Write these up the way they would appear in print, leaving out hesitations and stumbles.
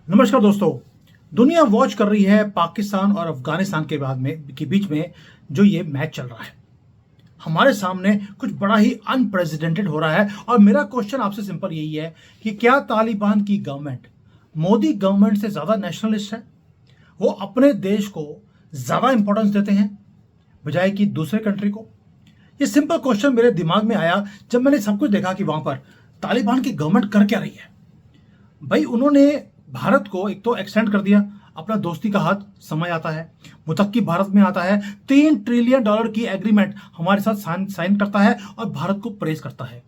नमस्कार दोस्तों। दुनिया वॉच कर रही है पाकिस्तान और अफगानिस्तान के बीच में जो ये मैच चल रहा है। हमारे सामने कुछ बड़ा ही अनप्रेसिडेंटेड हो रहा है और मेरा क्वेश्चन आपसे सिंपल यही है कि क्या तालिबान की गवर्नमेंट मोदी गवर्नमेंट से ज्यादा नेशनलिस्ट है? वो अपने देश को ज्यादा इंपॉर्टेंस देते हैं बजाय कि दूसरे कंट्री को? ये सिंपल क्वेश्चन मेरे दिमाग में आया जब मैंने सब कुछ देखा कि वहां पर तालिबान की गवर्नमेंट कर क्या रही है। भाई उन्होंने भारत को एक तो एक्सटेंड कर दिया अपना दोस्ती का हाथ, समय आता है मुतक्की भारत में आता है, $3 ट्रिलियन की एग्रीमेंट हमारे साथ साइन करता है और भारत को प्रेज करता है।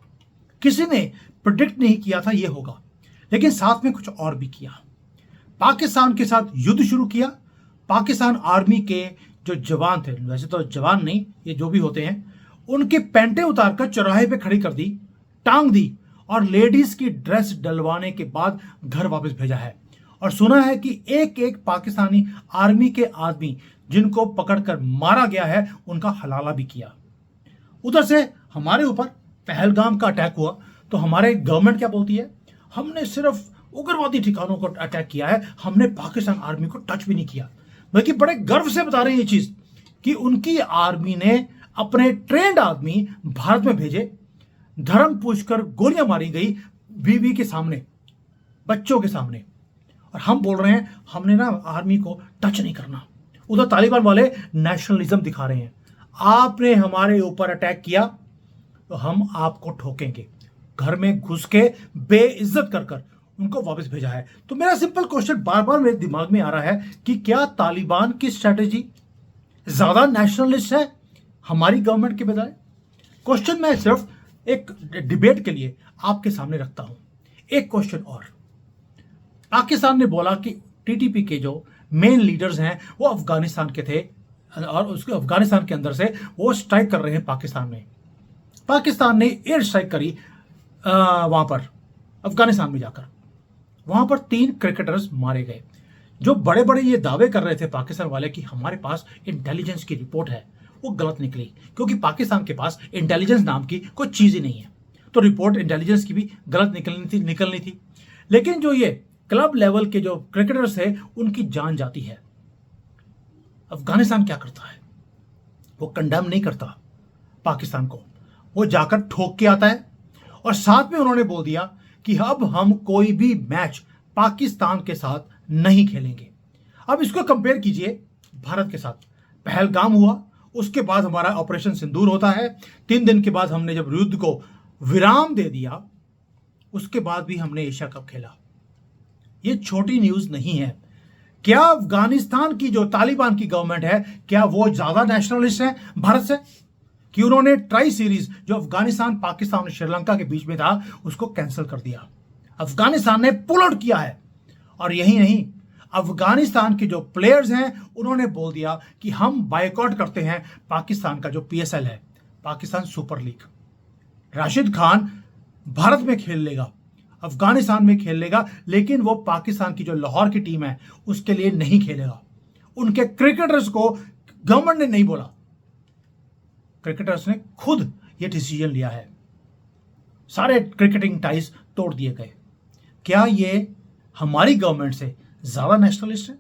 किसी ने प्रिडिक्ट नहीं किया था ये होगा, लेकिन साथ में कुछ और भी किया। पाकिस्तान के साथ युद्ध शुरू किया। पाकिस्तान आर्मी के जो जवान थे, वैसे तो जवान नहीं, ये जो भी होते हैं, उनके पैंटें उतारकर चौराहे पे खड़ी कर दी, टांग दी और लेडीज की ड्रेस डलवाने के बाद घर वापस भेजा है। और सुना है कि एक एक पाकिस्तानी आर्मी के आदमी जिनको पकड़कर मारा गया है उनका हलाला भी किया। उधर से हमारे ऊपर पहलगाम का अटैक हुआ तो हमारे गवर्नमेंट क्या बोलती है, हमने सिर्फ उग्रवादी ठिकानों को अटैक किया है, हमने पाकिस्तान आर्मी को टच भी नहीं किया। बल्कि बड़े गर्व से बता रहे हैं ये चीज कि उनकी आर्मी ने अपने ट्रेंड आदमी भारत में भेजे, धर्म पूछकर गोलियां मारी गई बीवी के सामने, बच्चों के सामने, और हम बोल रहे हैं हमने ना आर्मी को टच नहीं करना। उधर तालिबान वाले नेशनलिज्म दिखा रहे हैं, आपने हमारे ऊपर अटैक किया तो हम आपको ठोकेंगे। घर में घुस के बेइज्जत कर कर उनको वापस भेजा है। तो मेरा सिंपल क्वेश्चन बार बार मेरे दिमाग में आ रहा है कि क्या तालिबान की स्ट्रेटेजी ज्यादा नेशनलिस्ट है हमारी गवर्नमेंट के बजाय? क्वेश्चन मैं सिर्फ एक डिबेट के लिए आपके सामने रखता हूं। एक क्वेश्चन और, पाकिस्तान ने बोला कि टीटीपी के जो मेन लीडर्स हैं वो अफगानिस्तान के थे और उसके अफगानिस्तान के अंदर से वो स्ट्राइक कर रहे हैं पाकिस्तान में। पाकिस्तान ने एयर स्ट्राइक करी वहां पर अफगानिस्तान में जाकर, वहां पर 3 क्रिकेटर्स मारे गए। जो बड़े बड़े ये दावे कर रहे थे पाकिस्तान वाले कि हमारे पास इंटेलिजेंस की रिपोर्ट है, वो गलत निकली, क्योंकि पाकिस्तान के पास इंटेलिजेंस नाम की कोई चीज ही नहीं है। तो रिपोर्ट इंटेलिजेंस की भी गलत निकलनी थी। लेकिन जो ये क्लब लेवल के जो क्रिकेटर्स थे उनकी जान जाती है। अफगानिस्तान क्या करता है, वो कंडेम नहीं करता पाकिस्तान को, वो जाकर ठोक के आता है। और साथ में उन्होंने बोल दिया कि अब हम कोई भी मैच पाकिस्तान के साथ नहीं खेलेंगे। अब इसको कंपेयर कीजिए भारत के साथ। पहलगाम हुआ, उसके बाद हमारा ऑपरेशन सिंदूर होता है, 3 दिन के बाद हमने जब युद्ध को विराम दे दिया, उसके बाद भी हमने एशिया कप खेला। ये छोटी न्यूज नहीं है। क्या अफगानिस्तान की जो तालिबान की गवर्नमेंट है, क्या वो ज्यादा नेशनलिस्ट है भारत से कि उन्होंने ट्राई सीरीज जो अफगानिस्तान पाकिस्तान और श्रीलंका के बीच में था उसको कैंसिल कर दिया? अफगानिस्तान ने पुल आउट किया है। और यही नहीं, अफगानिस्तान के जो प्लेयर्स हैं उन्होंने बोल दिया कि हम बायकॉट करते हैं पाकिस्तान का जो पीएसएल है, पाकिस्तान सुपर लीग। राशिद खान भारत में खेल लेगा, अफगानिस्तान में खेल लेगा, लेकिन वो पाकिस्तान की जो लाहौर की टीम है उसके लिए नहीं खेलेगा। उनके क्रिकेटर्स को गवर्नमेंट ने नहीं बोला, क्रिकेटर्स ने खुद ये डिसीजन लिया है। सारे क्रिकेटिंग टाइज तोड़ दिए गए। क्या ये हमारी गवर्नमेंट से ज्यादा नेशनलिस्ट है?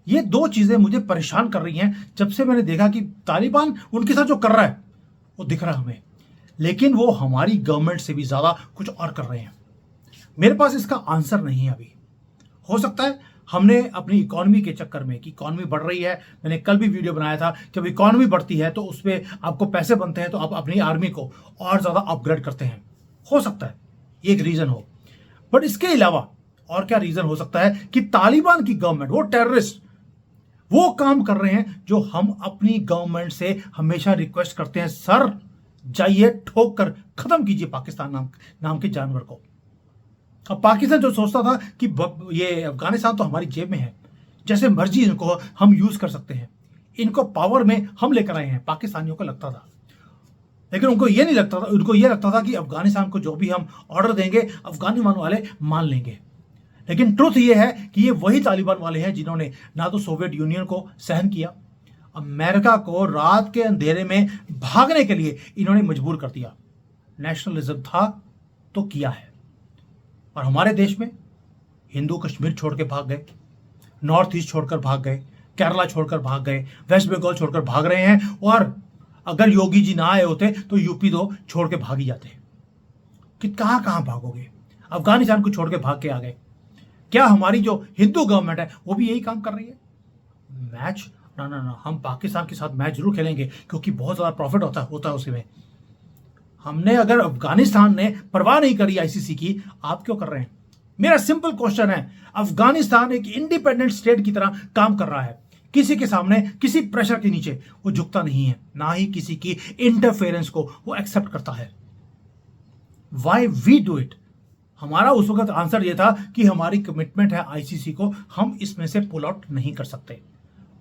ये 2 चीजें मुझे परेशान कर रही हैं जब से मैंने देखा कि तालिबान उनके साथ जो कर रहा है वो दिख रहा है हमें, लेकिन वो हमारी गवर्नमेंट से भी ज्यादा कुछ और कर रहे हैं। मेरे पास इसका आंसर नहीं है अभी। हो सकता है हमने अपनी इकोनॉमी के चक्कर में, कि इकोनॉमी बढ़ रही है, मैंने कल भी वीडियो बनाया था, जब इकोनॉमी बढ़ती है तो उसमें आपको पैसे बनते हैं तो आप अपनी आर्मी को और ज्यादा अपग्रेड करते हैं। हो सकता है ये एक रीजन हो, बट इसके अलावा और क्या रीजन हो सकता है कि तालिबान की गवर्नमेंट, वो टेररिस्ट, वो काम कर रहे हैं जो हम अपनी गवर्नमेंट से हमेशा रिक्वेस्ट करते हैं, सर जाइए ठोक कर खत्म कीजिए पाकिस्तान नाम के जानवर को। अब पाकिस्तान जो सोचता था कि ये अफगानिस्तान तो हमारी जेब में है, जैसे मर्जी इनको हम यूज कर सकते हैं, इनको पावर में हम लेकर आए हैं, पाकिस्तानियों को लगता था। लेकिन उनको ये नहीं लगता था, उनको ये लगता था कि अफगानिस्तान को जो भी हम ऑर्डर देंगे अफगानिस्तान वाले मान लेंगे। लेकिन ट्रुथ ये है कि ये वही तालिबान वाले हैं जिन्होंने ना तो सोवियत यूनियन को सहन किया, अमेरिका को रात के अंधेरे में भागने के लिए इन्होंने मजबूर कर दिया। नेशनलिज्म था तो किया है। और हमारे देश में हिंदू कश्मीर छोड़ के भाग गए, नॉर्थ ईस्ट छोड़कर भाग गए, केरला छोड़कर भाग गए, वेस्ट बंगाल छोड़कर भाग रहे हैं, और अगर योगी जी ना आए होते तो यूपी तो छोड़ के भाग ही जाते। कि कहां कहां भागोगे? अफगानिस्तान को छोड़ के भाग के आ गए। क्या हमारी जो हिंदू गवर्नमेंट है वो भी यही काम कर रही है? मैच ना ना ना, हम पाकिस्तान के साथ मैच जरूर खेलेंगे क्योंकि बहुत ज्यादा प्रॉफिट होता है उसमें। हमने अगर अफगानिस्तान ने परवाह नहीं करी आईसीसी की, आप क्यों कर रहे हैं? मेरा सिंपल क्वेश्चन है। अफगानिस्तान एक इंडिपेंडेंट स्टेट की तरह काम कर रहा है, किसी के सामने किसी प्रेशर के नीचे वो झुकता नहीं है, ना ही किसी की इंटरफेरेंस को वो एक्सेप्ट करता है। Why we do it? हमारा उस वक्त आंसर ये था कि हमारी कमिटमेंट है आईसीसी को, हम इसमें से पुल आउट नहीं कर सकते।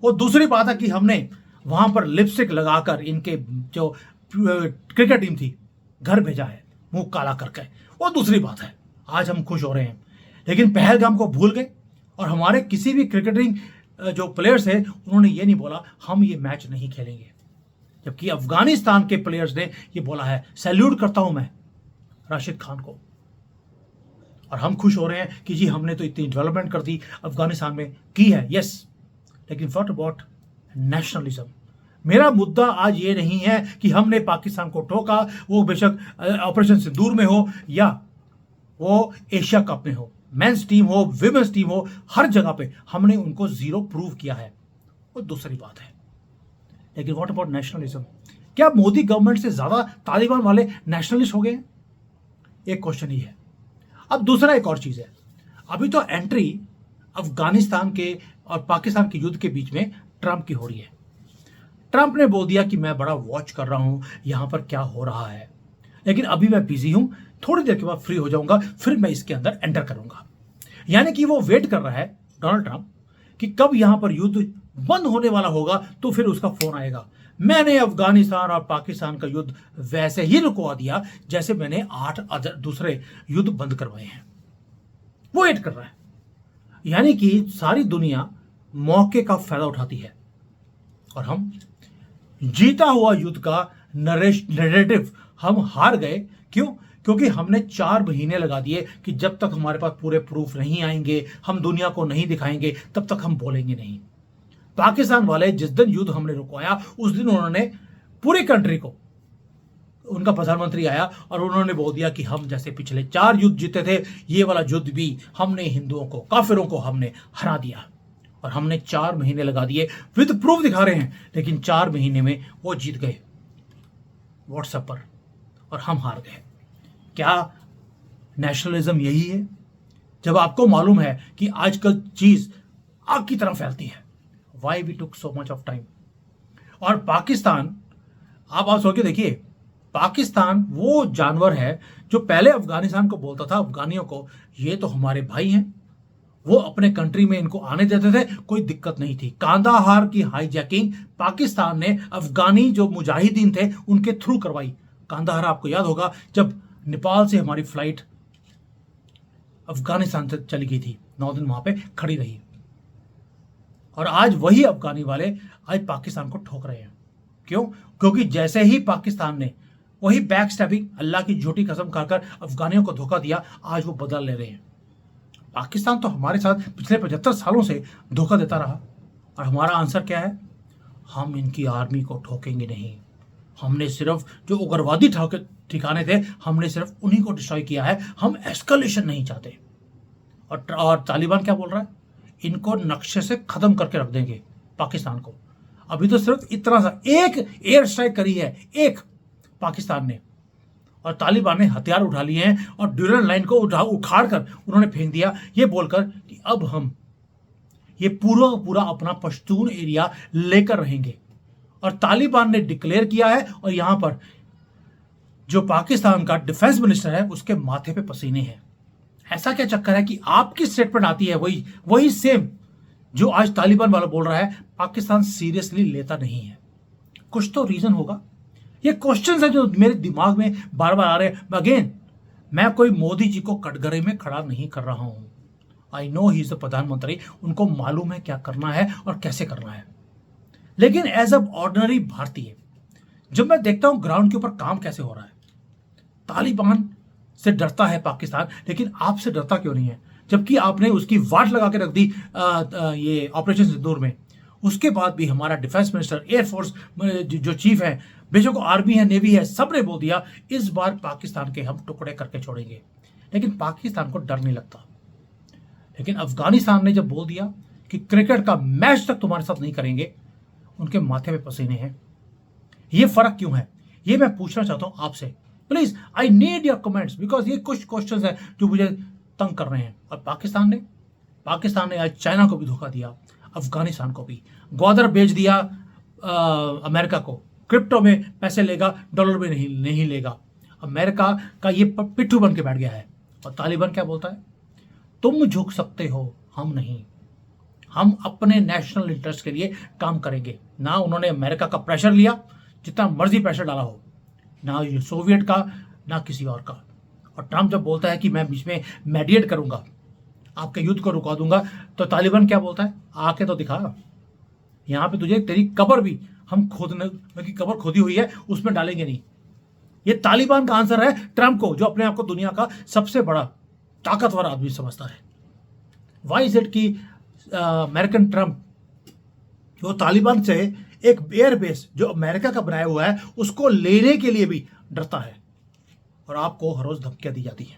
और दूसरी बात है कि हमने वहां पर लिपस्टिक लगाकर इनके जो क्रिकेट टीम थी घर भेजा है, मुंह काला करके। वो दूसरी बात है, आज हम खुश हो रहे हैं, लेकिन पहलगाम को भूल गए। और हमारे किसी भी क्रिकेटिंग जो प्लेयर्स हैं उन्होंने ये नहीं बोला हम ये मैच नहीं खेलेंगे, जबकि अफगानिस्तान के प्लेयर्स ने ये बोला है। सैल्यूट करता हूं मैं राशिद खान को। और हम खुश हो रहे हैं कि जी हमने तो इतनी डेवलपमेंट कर दी अफगानिस्तान में की है, यस, लेकिन व्हाट अबाउट नेशनलिज्म? मेरा मुद्दा आज ये नहीं है कि हमने पाकिस्तान को ठोका, वो बेशक ऑपरेशन सिंदूर में हो या वो एशिया कप में हो, मेंस टीम हो, विमेंस टीम हो, हर जगह पे हमने उनको जीरो प्रूव किया है। वो दूसरी बात है। लेकिन व्हाट अबाउट नेशनलिज्म? क्या मोदी गवर्नमेंट से ज्यादा तालिबान वाले नेशनलिस्ट हो गए हैं? एक क्वेश्चन ही है। अब दूसरा एक और चीज है, अभी तो एंट्री अफगानिस्तान के और पाकिस्तान के युद्ध के बीच में ट्रंप की हो रही है। ट्रंप ने बोल दिया कि मैं बड़ा वॉच कर रहा हूं यहां पर क्या हो रहा है, लेकिन अभी मैं बिजी हूं, थोड़ी देर के बाद फ्री हो जाऊंगा, फिर मैं इसके अंदर एंटर करूंगा। यानी कि वो वेट कर रहा है डोनाल्ड ट्रंप कि कब यहां पर युद्ध बंद होने वाला होगा तो फिर उसका फोन आएगा। मैंने अफगानिस्तान और पाकिस्तान का युद्ध वैसे ही रुकवा दिया जैसे मैंने 8 दूसरे युद्ध बंद करवाए हैं। वो वेट कर रहा है। यानी कि सारी दुनिया मौके का फायदा उठाती है और हम जीता हुआ युद्ध का नरेटिव हम हार गए। क्यों? क्योंकि हमने 4 महीने लगा दिए कि जब तक हमारे पास पूरे प्रूफ नहीं आएंगे, हम दुनिया को नहीं दिखाएंगे, तब तक हम बोलेंगे नहीं। पाकिस्तान वाले जिस दिन युद्ध हमने रुकवाया उस दिन उन्होंने पूरी कंट्री को, उनका प्रधानमंत्री आया और उन्होंने बोल दिया कि हम जैसे पिछले 4 युद्ध जीते थे, ये वाला युद्ध भी हमने हिंदुओं को, काफिरों को हमने हरा दिया। और हमने 4 महीने लगा दिए, विद प्रूफ दिखा रहे हैं, लेकिन 4 महीने में वो जीत गए व्हाट्सएप पर और हम हार गए। क्या नेशनलिज्म यही है? जब आपको मालूम है कि आजकल चीज आग की तरह फैलती है, why we took so much of time? और पाकिस्तान, आप सोच के देखिए, पाकिस्तान वो जानवर है जो पहले अफगानिस्तान को बोलता था, अफगानियों को, ये तो हमारे भाई हैं, वो अपने कंट्री में इनको आने देते थे, कोई दिक्कत नहीं थी। कांदाहार की हाईजैकिंग पाकिस्तान ने अफगानी जो मुजाहिदीन थे उनके थ्रू करवाई। कांदाहार आपको याद होगा जब नेपाल से हमारी फ्लाइट अफगानिस्तान तक चली गई थी, 9 दिन वहां पे खड़ी रही। और आज वही अफगानी वाले आज पाकिस्तान को ठोक रहे हैं। क्यों? क्योंकि जैसे ही पाकिस्तान ने वही बैक स्टैबिंग, अल्लाह की झूठी कसम खाकर अफगानियों को धोखा दिया, आज वो बदल ले रहे हैं। पाकिस्तान तो हमारे साथ पिछले 75 सालों से धोखा देता रहा और हमारा आंसर क्या है? हम इनकी आर्मी को ठोकेंगे नहीं। हमने सिर्फ जो उग्रवादी ठिकाने थे, हमने सिर्फ उन्हीं को डिस्ट्रॉय किया है। हम एस्केलेशन नहीं चाहते। और तालिबान क्या बोल रहा है? इनको नक्शे से खत्म करके रख देंगे पाकिस्तान को। अभी तो सिर्फ इतना सा एक एयर स्ट्राइक करी है, एक पाकिस्तान ने, और तालिबान ने हथियार उठा लिए हैं और ड्यूरल लाइन को उखाड़ कर उन्होंने फेंक दिया, ये बोलकर कि अब हम ये पूरा अपना पश्तून एरिया लेकर रहेंगे। और तालिबान ने डिक्लेयर किया है और यहां पर जो पाकिस्तान का डिफेंस मिनिस्टर है उसके माथे पे पसीने हैं। ऐसा क्या चक्कर है कि आपकी स्टेटमेंट आती है वही सेम जो आज तालिबान वाला बोल रहा है, पाकिस्तान सीरियसली लेता नहीं है। कुछ तो रीजन होगा। ये क्वेश्चंस है जो मेरे दिमाग में बार बार आ रहे हैं। अगेन, मैं कोई मोदी जी को कटघरे में खड़ा नहीं कर रहा हूं। I know he is the प्रधानमंत्री, उनको मालूम है क्या करना है और कैसे करना है। लेकिन एज अ ऑर्डिनरी भारतीय, जब मैं देखता हूं ग्राउंड के ऊपर काम कैसे हो रहा है, तालिबान से डरता है पाकिस्तान, लेकिन आपसे डरता क्यों नहीं है? जबकि आपने उसकी वाट लगा के रख दी ये ऑपरेशन सिंदूर में। उसके बाद भी हमारा डिफेंस मिनिस्टर, एयरफोर्स जो चीफ है, बेशक आर्मी है, नेवी है, सबने बोल दिया इस बार पाकिस्तान के हम टुकड़े करके छोड़ेंगे। लेकिन पाकिस्तान को डर नहीं लगता। लेकिन अफगानिस्तान ने जब बोल दिया कि क्रिकेट का मैच तक तुम्हारे साथ नहीं करेंगे, उनके माथे पे पसीने हैं। ये फर्क क्यों है, ये मैं पूछना चाहता हूं आपसे। Please I need your comments, because ये कुछ क्वेश्चंस हैं जो मुझे तंग कर रहे हैं। और पाकिस्तान ने आज चाइना को भी धोखा दिया, अफगानिस्तान को भी। ग्वादर बेच दिया अमेरिका को, क्रिप्टो में पैसे लेगा, डॉलर में नहीं लेगा। अमेरिका का ये पिट्ठू बन के बैठ गया है। और तालिबान क्या बोलता है, तुम झुक सकते हो, हम नहीं। हम अपने नेशनल इंटरेस्ट के लिए काम करेंगे। ना उन्होंने अमेरिका का प्रेशर लिया, जितना मर्जी प्रेशर डाला हो, ना ये सोवियत का, ना किसी और का। और ट्रम्प जब बोलता है कि मैं बीच में मेडिएट करूंगा, आपके युद्ध को रुका दूंगा, तो तालिबान क्या बोलता है, आके तो दिखा, यहां पे तुझे तेरी कब्र भी हम खोदने की कब्र खोदी हुई है, उसमें डालेंगे नहीं। ये तालिबान का आंसर है ट्रम्प को, जो अपने आप को दुनिया का सबसे बड़ा ताकतवर आदमी समझता है। वाई इज इट कि अमेरिकन ट्रम्प जो तालिबान से एक एयरबेस जो अमेरिका का बनाया हुआ है उसको लेने के लिए भी डरता है, और आपको हर रोज धमकियां दी जाती है।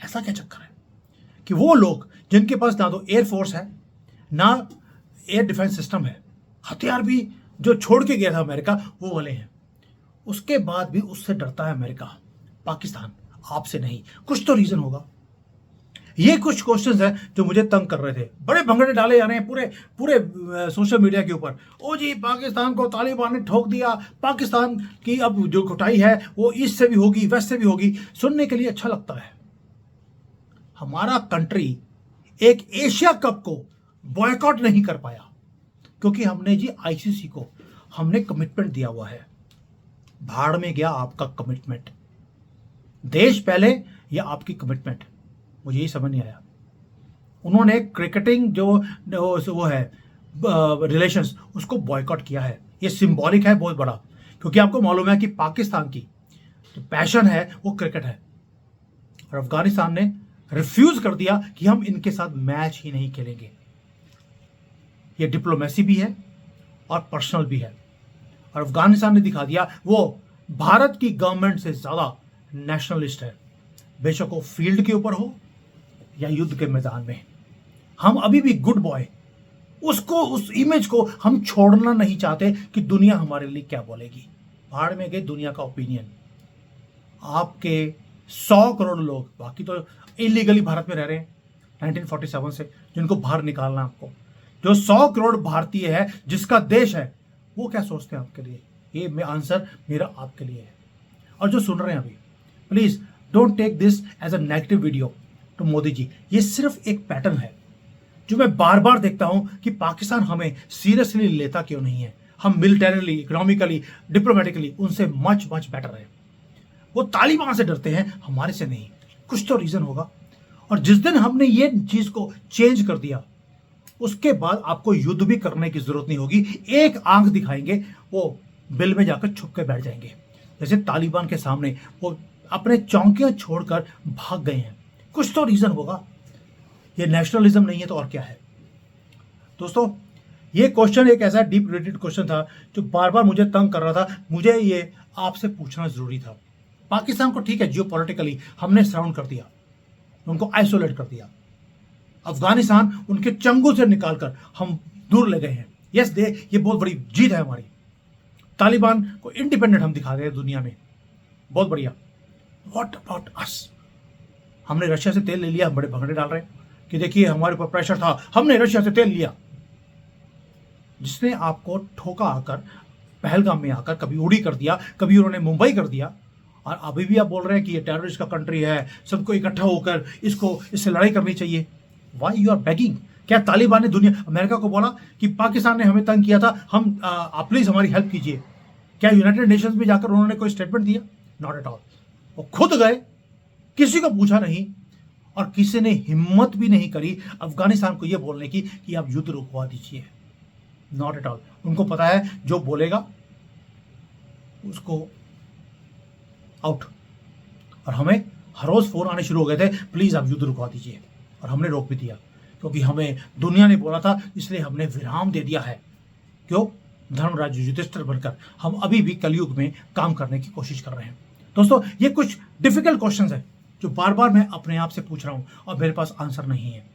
ऐसा क्या चक्कर है कि वो लोग जिनके पास ना तो एयरफोर्स है, ना एयर डिफेंस सिस्टम है, हथियार भी जो छोड़ के गया था अमेरिका वो वाले हैं, उसके बाद भी उससे डरता है अमेरिका, पाकिस्तान आपसे नहीं। कुछ तो रीजन होगा। ये कुछ क्वेश्चंस हैं जो मुझे तंग कर रहे थे। बड़े भंगड़े डाले जा रहे हैं पूरे सोशल मीडिया के ऊपर। ओ जी, पाकिस्तान को तालिबान ने ठोक दिया, पाकिस्तान की अब जो घुटाई है वो ईस्ट से भी होगी, वेस्ट से भी होगी। सुनने के लिए अच्छा लगता है। हमारा कंट्री एक एशिया कप को बॉयकॉट नहीं कर पाया क्योंकि हमने जी आईसीसी को हमने कमिटमेंट दिया हुआ है। भाड़ में गया आपका कमिटमेंट, देश पहले या आपकी कमिटमेंट, मुझे यही समझ नहीं आया। उन्होंने क्रिकेटिंग जो वो है रिलेशंस, उसको बॉयकॉट किया है। ये सिंबॉलिक है बहुत बड़ा, क्योंकि आपको मालूम है कि पाकिस्तान की जो पैशन है वो क्रिकेट है, और अफगानिस्तान ने रिफ्यूज कर दिया कि हम इनके साथ मैच ही नहीं खेलेंगे। ये डिप्लोमेसी भी है और पर्सनल भी है। और अफगानिस्तान ने दिखा दिया वो भारत की गवर्नमेंट से ज्यादा नेशनलिस्ट है, बेशक वो फील्ड के ऊपर हो या युद्ध के मैदान में। हम अभी भी गुड बॉय, उसको, उस इमेज को हम छोड़ना नहीं चाहते कि दुनिया हमारे लिए क्या बोलेगी। भाड़ में गए दुनिया का ओपिनियन। आपके 100 करोड़ लोग, बाकी तो इलीगली भारत में रह रहे हैं 1947 से, जिनको बाहर निकालना आपको। जो 100 करोड़ भारतीय है, जिसका देश है, वो क्या सोचते हैं आपके लिए? ये आंसर मेरा आपके लिए है। और जो सुन रहे हैं अभी, please don't take this as a negative video to Modi ji. ये सिर्फ एक पैटर्न है जो मैं बार बार देखता हूं कि पाकिस्तान हमें सीरियसली लेता क्यों नहीं है। हम मिलिटरीली, इकोनॉमिकली, डिप्लोमेटिकली उनसे मच मच बेटर है। वो तालिबान से डरते हैं, हमारे से नहीं। कुछ तो रीजन होगा। और जिस दिन हमने ये चीज को चेंज कर दिया, उसके बाद आपको युद्ध भी करने की जरूरत नहीं होगी। एक आंख दिखाएंगे, वो बिल में जाकर छुप के बैठ जाएंगे। जैसे तालिबान के सामने वो अपने चौकियां छोड़कर भाग गए हैं। कुछ तो रीजन होगा। ये नेशनलिज्म नहीं है तो और क्या है? दोस्तों, ये क्वेश्चन एक ऐसा डीप रिलेटेड क्वेश्चन था जो बार बार मुझे तंग कर रहा था। मुझे ये आपसे पूछना जरूरी था। पाकिस्तान को ठीक है, जियोपॉलिटिकली हमने सराउंड कर दिया, उनको आइसोलेट कर दिया। अफगानिस्तान उनके चंगुल से निकालकर हम दूर ले गए हैं। यस दे, ये बहुत बड़ी जीत है हमारी। तालिबान को इंडिपेंडेंट हम दिखा रहे हैं दुनिया में, बहुत बढ़िया। What about us? हमने रशिया से तेल ले लिया, हम बड़े भगड़े डाल रहे हैं कि देखिए हमारे ऊपर प्रेशर था, हमने रशिया से तेल लिया। जिसने आपको ठोका आकर, पहलगाम में आकर, कभी उड़ी कर दिया, कभी उन्होंने मुंबई कर दिया, और अभी भी आप बोल रहे हैं कि ये टेररिस्ट का कंट्री है, सबको इकट्ठा होकर इससे लड़ाई करनी चाहिए। Why you are begging? क्या तालिबान ने अमेरिका को बोला कि पाकिस्तान ने हमें तंग किया था, हम आप प्लीज हमारी हेल्प कीजिए? क्या यूनाइटेड नेशंस में जाकर उन्होंने कोई स्टेटमेंट दिया? Not at all. वो खुद गए, किसी को पूछा नहीं, और किसी ने हिम्मत भी नहीं करी अफगानिस्तान को यह बोलने की कि आप युद्ध रुकवा दीजिए। Not at all. उनको पता है जो बोलेगा उसको आउट। और हमें हर रोज फोन आने शुरू हो गए थे, प्लीज आप युद्ध रुकवा दीजिए। और हमने रोक भी दिया, क्योंकि हमें दुनिया ने बोला था, इसलिए हमने विराम दे दिया है। क्यों? धर्मराज युधिष्ठिर बनकर हम अभी भी कलयुग में काम करने की कोशिश कर रहे हैं। दोस्तों, ये कुछ डिफिकल्ट क्वेश्चंस हैं जो बार बार मैं अपने आप से पूछ रहा हूं और मेरे पास आंसर नहीं है।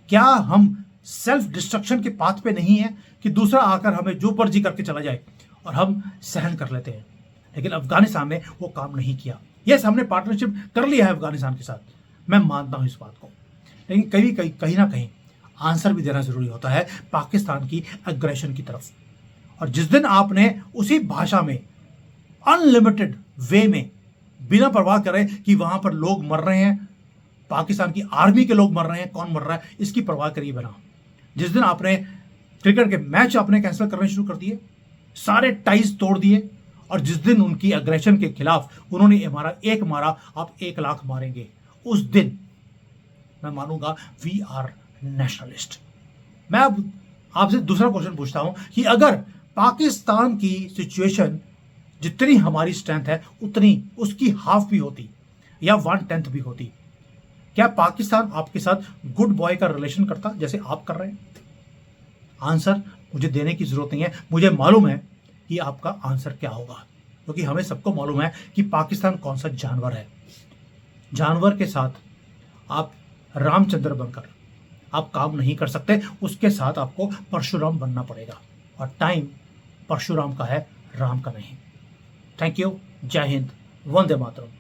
क्या हम सेल्फ डिस्ट्रक्शन के पाथ पे नहीं है कि दूसरा आकर हमें जो मर्जी करके चला जाए और हम सहन कर लेते हैं? लेकिन अफगानिस्तान ने वो काम नहीं किया। यस, हमने पार्टनरशिप कर लिया है अफगानिस्तान के साथ, मैं मानता हूं इस बात को, लेकिन कहीं ना कहीं आंसर भी देना जरूरी होता है पाकिस्तान की एग्रेशन की तरफ। और जिस दिन आपने उसी भाषा में अनलिमिटेड वे में बिना परवाह करे कि वहां पर लोग मर रहे हैं, पाकिस्तान की आर्मी के लोग मर रहे हैं, कौन मर रहा है इसकी परवाह करिए बना, जिस दिन आपने क्रिकेट के मैच आपने कैंसिल करने शुरू कर दिए, सारे टाइज तोड़ दिए, और जिस दिन उनकी अग्रेशन के खिलाफ उन्होंने एक मारा, आप 1 लाख मारेंगे, उस दिन मैं मानूंगा वी आर नेशनलिस्ट। मैं अब आपसे दूसरा क्वेश्चन पूछता हूं कि अगर पाकिस्तान की सिचुएशन जितनी हमारी स्ट्रेंथ है उतनी उसकी हाफ भी होती या 1/10 भी होती, क्या पाकिस्तान आपके साथ गुड बॉय का रिलेशन करता जैसे आप कर रहे हैं? आंसर मुझे देने की जरूरत नहीं है, मुझे मालूम है कि आपका आंसर क्या होगा, क्योंकि हमें सबको मालूम है कि पाकिस्तान कौन सा जानवर है। जानवर के साथ आप रामचंद्र बनकर आप काम नहीं कर सकते, उसके साथ आपको परशुराम बनना पड़ेगा, और टाइम परशुराम का है, राम का नहीं। Thank you. जय हिंद। वंदे मातरम।